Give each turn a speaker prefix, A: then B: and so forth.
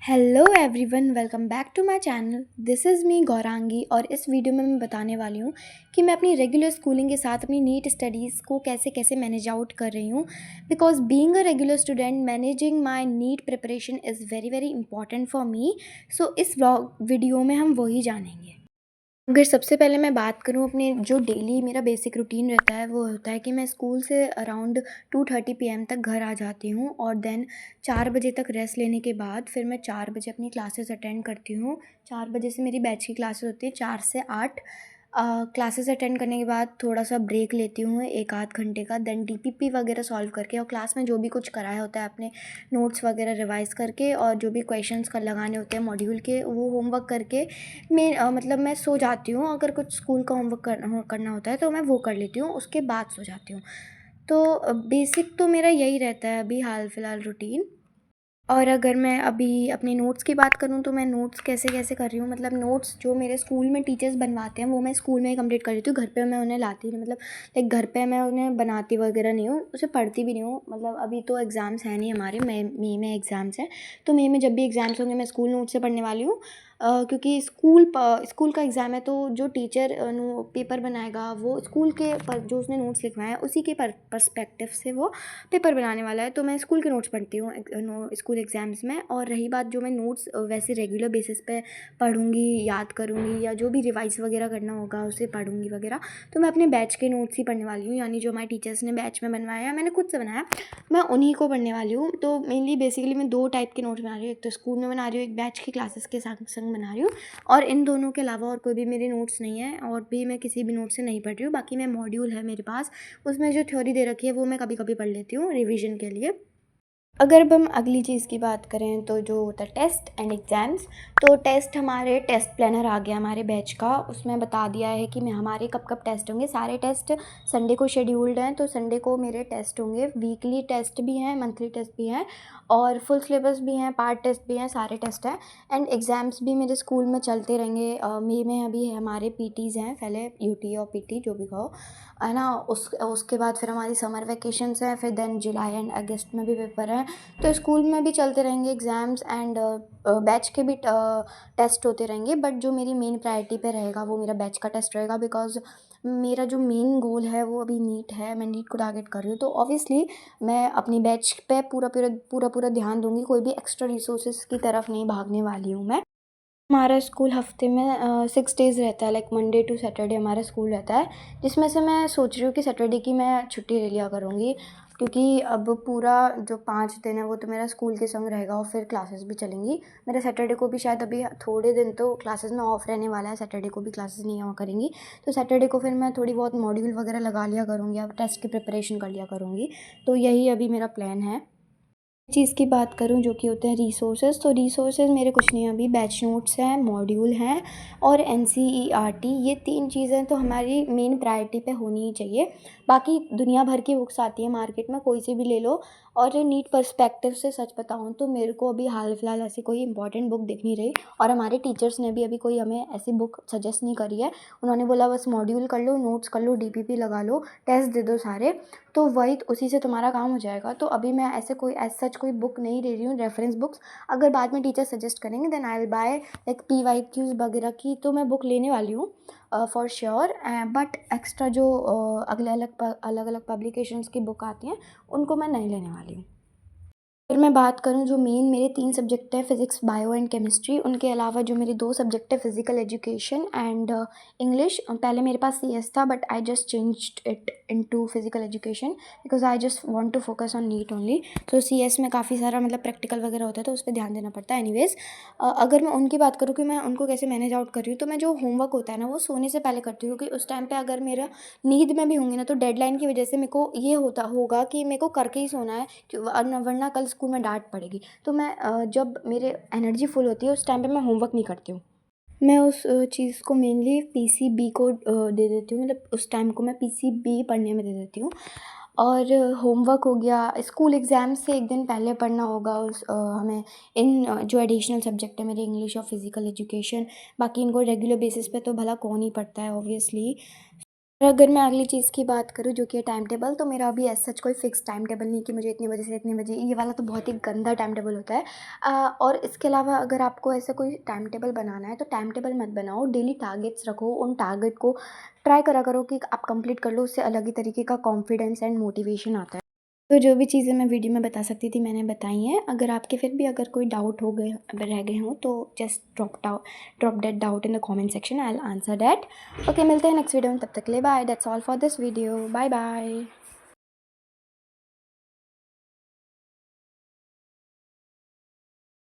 A: Hello everyone, welcome back to my channel. This is me Gaurangi और इस video में मैं बताने वाली हूँ कि मैं अपनी रेगुलर स्कूलिंग के साथ अपनी नीट स्टडीज़ को कैसे कैसे मैनेज आउट कर रही हूँ। Because being a regular student, managing my NEET preparation is very very important for me. So इस व्लॉग वीडियो में हम वही जानेंगे। अगर सबसे पहले मैं बात करूँ अपने जो डेली मेरा बेसिक रूटीन रहता है, वो होता है कि मैं स्कूल से अराउंड 2:30 पीएम तक घर आ जाती हूँ और देन 4 बजे तक रेस्ट लेने के बाद फिर मैं 4 बजे अपनी क्लासेस अटेंड करती हूँ। 4 बजे से मेरी बैच की क्लासेस होती है, 4 से 8। क्लासेस अटेंड करने के बाद थोड़ा सा ब्रेक लेती हूँ 1 आध घंटे का, देन डीपीपी वगैरह सॉल्व करके और क्लास में जो भी कुछ कराया होता है अपने नोट्स वगैरह रिवाइज़ करके और जो भी क्वेश्चंस का लगाने होते हैं मॉड्यूल के, वो होमवर्क करके मतलब मैं सो जाती हूँ। अगर कुछ स्कूल का होमवर्क करना होता है तो मैं वो कर लेती हूँ, उसके बाद सो जाती हूँ। तो बेसिक तो मेरा यही रहता है अभी हाल फ़िलहाल रूटीन। और अगर मैं अभी अपने नोट्स की बात करूँ तो मैं नोट्स कैसे कैसे कर रही हूँ, मतलब नोट्स जो मेरे स्कूल में टीचर्स बनवाते हैं वो मैं स्कूल में ही कंप्लीट कर लेती हूँ। घर पे मैं उन्हें लाती नहीं, मतलब लाइक घर पे मैं उन्हें बनाती वगैरह नहीं हूँ, उसे पढ़ती भी नहीं हूँ। मतलब अभी तो एग्ज़ाम्स हैं नहीं हमारे, मई में एग्ज़ाम्स हैं। तो मई में जब भी एग्ज़ाम्स होंगे मैं स्कूल नोट्स से पढ़ने वाली हूँ। क्योंकि स्कूल का एग्ज़ाम है तो जो टीचर पेपर बनाएगा वो स्कूल के पर जो उसने नोट्स लिखवाए हैं उसी के पर्सपेक्टिव से वो पेपर बनाने वाला है। तो मैं स्कूल के नोट्स पढ़ती हूँ स्कूल एग्ज़ाम्स में। और रही बात जो मैं नोट्स वैसे रेगुलर बेसिस पे पढ़ूँगी, याद करूँगी या जो भी रिवाइज़ वगैरह करना होगा उसे पढ़ूँगी वगैरह, तो मैं अपने बैच के नोट्स ही पढ़ने वाली हूँ। यानी जो हमारे टीचर्स ने बैच में बनवाया है, मैंने खुद से बनाया, मैं उन्हीं को पढ़ने वाली हूँ। तो मेनली बेसिकली मैं 2 टाइप के नोट्स बना रही हूँ, एक तो स्कूल में बना रही हूँ, एक बैच की क्लासेस के साथ संग बना रही हूँ। और इन दोनों के अलावा और कोई भी मेरे नोट्स नहीं है और भी मैं किसी भी नोट से नहीं पढ़ रही हूँ। बाकी मैं मॉड्यूल है मेरे पास, उसमें जो थ्योरी दे रखी है वो मैं कभी कभी पढ़ लेती हूँ रिवीजन के लिए। अगर अब हम अगली चीज़ की बात करें तो जो होता है टेस्ट एंड एग्ज़ाम्स, तो टेस्ट हमारे टेस्ट प्लानर आ गया हमारे बैच का, उसमें बता दिया है कि मैं हमारे कब कब टेस्ट होंगे। सारे टेस्ट संडे को शेड्यूल्ड हैं, तो संडे को मेरे टेस्ट होंगे। वीकली टेस्ट भी हैं, मंथली टेस्ट भी हैं और फुल सिलेबस भी हैं, पार्ट टेस्ट भी हैं, सारे टेस्ट हैं। एंड एग्ज़ाम्स भी मेरे स्कूल में चलते रहेंगे। मई में अभी हमारे पीटीज़ हैं, पहले यूटी और पीटी जो भी कहो, है ना। उसके बाद फिर हमारी समर वैकेशंस हैं, फिर देन जुलाई एंड अगस्त में भी पेपर हैं। तो स्कूल में भी चलते रहेंगे एग्ज़ाम्स एंड बैच के भी टेस्ट होते रहेंगे। बट जो मेरी मेन प्रायोरिटी पे रहेगा वो मेरा बैच का टेस्ट रहेगा। बिकॉज़ मेरा जो मेन गोल है वो अभी नीट है, मैं नीट को टारगेट कर रही हूँ। तो ऑब्वियसली मैं अपनी बैच पे पूरा ध्यान दूँगी, कोई भी एक्स्ट्रा रिसोर्सेज़ की तरफ नहीं भागने वाली हूँ मैं। हमारा स्कूल हफ्ते में 6 डेज़ रहता है, लाइक मंडे टू सैटरडे हमारा स्कूल रहता है, जिसमें से मैं सोच रही हूँ कि सैटरडे की मैं छुट्टी ले लिया करूँगी। क्योंकि अब पूरा जो 5 दिन है वो तो मेरा स्कूल के संग रहेगा और फिर क्लासेस भी चलेंगी। मेरा सैटरडे को भी शायद अभी थोड़े दिन तो क्लासेस में ऑफ रहने वाला है, सैटरडे को भी क्लासेस नहीं हुआ करेंगी। तो सैटरडे को फिर मैं थोड़ी बहुत मॉड्यूल वगैरह लगा लिया करूँगी, अब टेस्ट की प्रिपरेशन कर लिया करूँगी। तो यही अभी मेरा प्लान है। चीज़ की बात करूँ जो कि होते हैं रिसोर्सेज, तो रिसोर्सेज मेरे कुछ नहीं हैं अभी, बैच नोट्स हैं, मॉड्यूल हैं और एनसीईआरटी, ये 3 चीज़ें तो हमारी मेन प्रायोरिटी पे होनी ही चाहिए। बाकी दुनिया भर की बुक्स आती है मार्केट में, कोई सी भी ले लो। और नीट पर्सपेक्टिव से सच बताऊँ तो मेरे को अभी हाल फिलहाल ऐसी कोई इंपॉर्टेंट बुक दिख नहीं रही और हमारे टीचर्स ने भी अभी कोई हमें ऐसी बुक सजेस्ट नहीं करी है। उन्होंने बोला बस मॉड्यूल कर लो, नोट्स कर लो, डीपीपी लगा लो, टेस्ट दे दो सारे, तो वही उसी से तुम्हारा काम हो जाएगा। तो अभी मैं ऐसे कोई एज सच कोई बुक नहीं ले रही हूँ, रेफरेंस बुक्स। अगर बाद में टीचर सजेस्ट करेंगे then I will buy, like PYQs वगैरह की तो मैं बुक लेने वाली हूँ फॉर श्योर। बट एक्स्ट्रा जो अलग अलग पब्लिकेशंस की बुक आती हैं उनको मैं नहीं लेने वाली हूँ। फिर मैं बात करूँ जो मेन मेरे 3 सब्जेक्ट हैं, फिज़िक्स, बायो एंड केमिस्ट्री, उनके अलावा जो मेरे 2 सब्जेक्ट है फिज़िकल एजुकेशन एंड इंग्लिश। पहले मेरे पास सीएस था but I just changed it into physical education because I just want to focus on NEET only. तो सीएस में काफ़ी सारा मतलब प्रैक्टिकल वगैरह होता है तो उस पर ध्यान देना पड़ता है। एनीवेज, अगर मैं उनकी बात करूँ कि मैं उनको कैसे मैनेज आउट कर रही हूँ, तो मैं जो होमवर्क होता है ना वो सोने से पहले करती हूँ, क्योंकि उस टाइम पर अगर मेरा नींद में भी होंगी ना तो डेडलाइन की वजह से मेरे को ये होता होगा कि मेरे को करके ही सोना है, वरना कल स्कूल में डांट पड़ेगी। तो मैं जब मेरे एनर्जी फुल होती है उस टाइम पे मैं होमवर्क नहीं करती हूँ। मैं उस चीज़ को मेनली पीसीबी को दे देती हूँ, मतलब उस टाइम को मैं पीसीबी पढ़ने में दे देती हूँ। और होमवर्क हो गया, स्कूल एग्ज़ाम से एक दिन पहले पढ़ना होगा हमें इन जो एडिशनल सब्जेक्ट है मेरे, इंग्लिश और फिज़िकल एजुकेशन। बाकी इनको रेगुलर बेसिस पे तो भला कौन ही पढ़ता है ऑब्वियसली। और अगर मैं अगली चीज़ की बात करूँ जो कि है टाइम टेबल, तो मेरा अभी एज़ सच कोई फ़िक्स टाइम टेबल नहीं कि मुझे इतने बजे से इतने बजे, ये वाला तो बहुत ही गंदा टाइम टेबल होता है। और इसके अलावा अगर आपको ऐसा कोई टाइम टेबल बनाना है तो टाइम टेबल मत बनाओ, डेली टारगेट्स रखो, उन टारगेट को ट्राई करा करो कि आप कंप्लीट कर लो, उससे अलग ही तरीके का कॉन्फिडेंस एंड मोटिवेशन आता है। तो जो भी चीज़ें मैं वीडियो में बता सकती थी मैंने बताई हैं। अगर आपके फिर भी अगर कोई डाउट हो गए रह गए हों तो just drop that doubt in the comment section, I will answer that. Okay, मिलते हैं नेक्स्ट वीडियो में, तब तक के लिए bye. That's all for this video, bye bye.